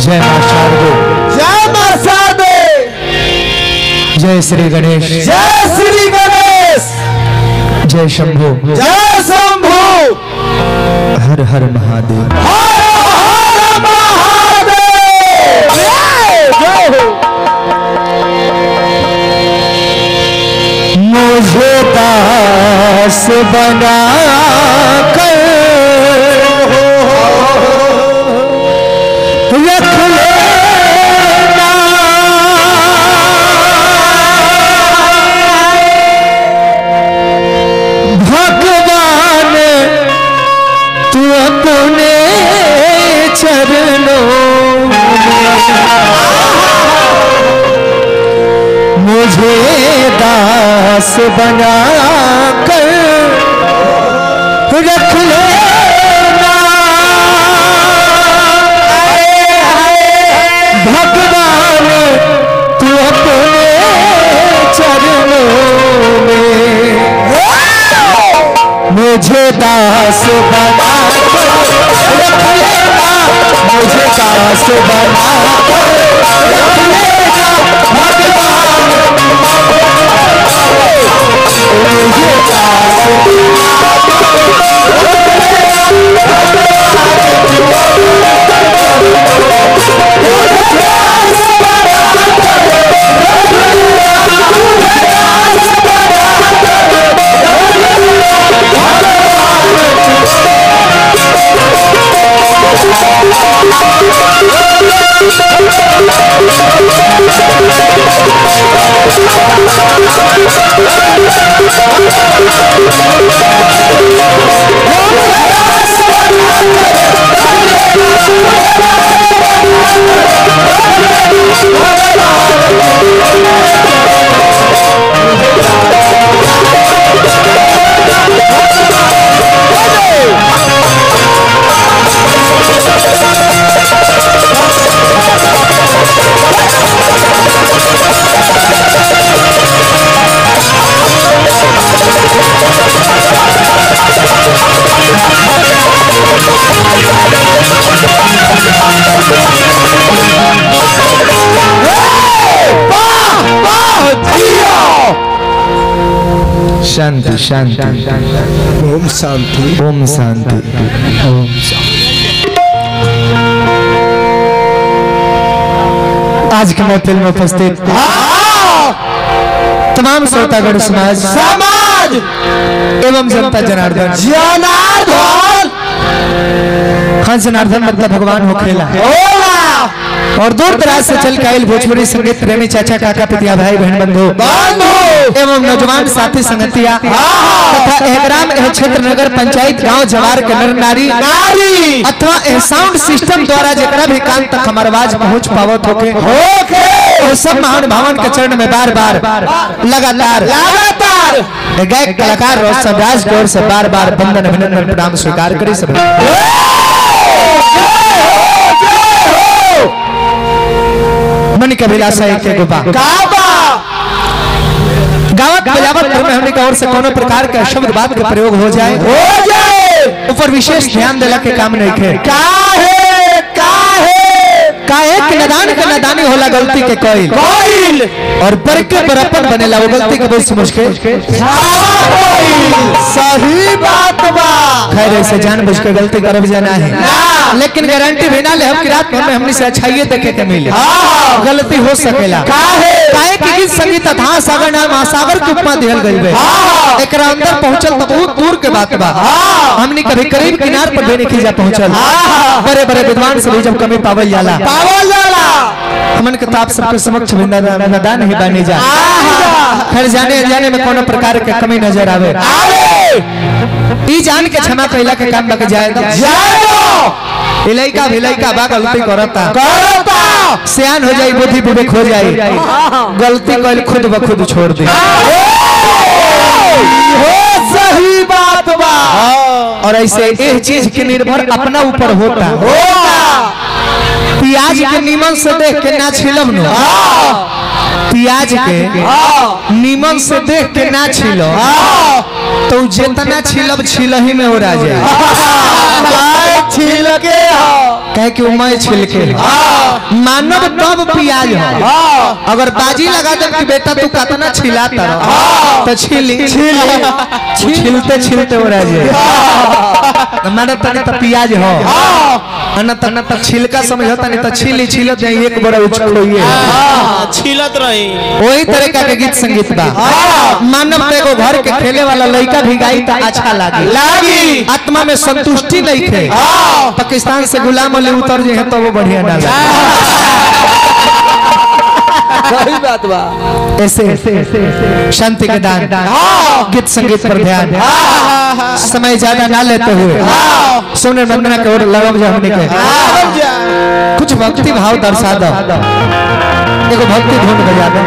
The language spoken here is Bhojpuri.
जय मां शारदे, जय मां शारदे, जय श्री गणेश, जय श्री गणेश, जय शंभु, जय शंभु, हर हर महादेव, हर हर महादेव। जय हो। मुझे दास बना कर रख लेना, भगवान तू अपने चरणों मुझे दास बना कर रख लेना, भगवान तू अपने चरणों में मुझे दास बना कर रख लेना, मुझे दास बना कर रख लेना, भगवान मुझे दास शांति शांति ओम शांति, ओम शांति, ओम शांति। आज के महफिल में उपस्थित तमाम श्रोतागण समाज एवं जनता जनार्दन, जनार्दन, हाँ जनार्दन मतलब भगवान हो खेला, और दूर दराज से चल के आयल भोजपुरी संगीत प्रेमी चाचा काका पितिया भाई बहन बंधु एवं नौजवान साथी संगतिया तथा ग्राम क्षेत्र नगर पंचायत गांव जवार के नर नारी अथवा साउंड सिस्टम द्वारा जरा भी कान तक हमार आवाज पहुंच पावत होके सब महान भावन के चरण में बार बार लगातार गायक कलाकार और समाज की ओर से बार बार वंदन अभिनंदन प्रणाम स्वीकार करे सब। मन के अभिलाषा एक गावत बजावत में हमने की ओर से कोनो प्रकार का शब्द बात का प्रयोग हो जाए ऊपर विशेष ध्यान देला के काम नहीं है। काहे कि नदान का नदानी होला गलती के कोई और पर के बराबर बनेला वो गलती के बहुत समझ के सही बात बा। खैर ऐसे जानबूझ के गलती करब जाना है, लेकिन गारंटी भी ना ले हम कि रात में हमने से अच्छाई देखे के मिले गलती हो सकेला। काहे कि गीत संगीत अथा सागर नाम महासागर के उपमा दिहल गइल बे, एकरा अंदर पहुंचल तो बहुत दूर के बात बा। हमनी कभी करीब किनार पर भी नहीं जा पहुंचल, बड़े बड़े विद्वान से भी जब कमी पावल जाला हमन के ताप सबके समक्ष नदान ही बने जा। खैर जाने जाने में कोनो प्रकार के कमी नजर आवे ई जान के क्षमा कैला के काम लग जाए तो इलाइका भिलाइका बा गलती करता सियान हो जाई, बुद्धि विवेक हो जाई, गलती कैल खुद ब खुद छोड़ दे। सही बात बा। और ऐसे एक चीज के निर्भर अपना ऊपर होता। प्याज के नीमन से देख के ना छिलब नो, प्याज के नीमन से देख के ना छिलो तो जितना छिलब छिलही में हो राजा छील के कहे कि मैं छिल के मानव तब प्याज हो। अगर बाजी लगा दे कि बेटा तू कितना छिलाता रहा तो छिलते छिलते हो रह जाए मानव तने तो प्याज हो न तो छिलका समझता नहीं तो छिलत जाए एक बड़ा उछलोइए छिलत रही। वही तरीका के गीत संगीत बा। मानव एगो घर के खेले वाला लड़का भी गाई तो अच्छा लागी आत्मा में संतुष्टि नहीं थे। पाकिस्तान से गुलाम अली उतर जे तो वो बढ़िया ना सही बात बा। ऐसे शांति के दान गीत संगीत पर ध्यान समय ज्यादा ना लेते हुए सुने वंदना के और लगम जा हमने के कुछ भक्ति भाव दर्शा दो एगो भक्ति धुन बजा दो।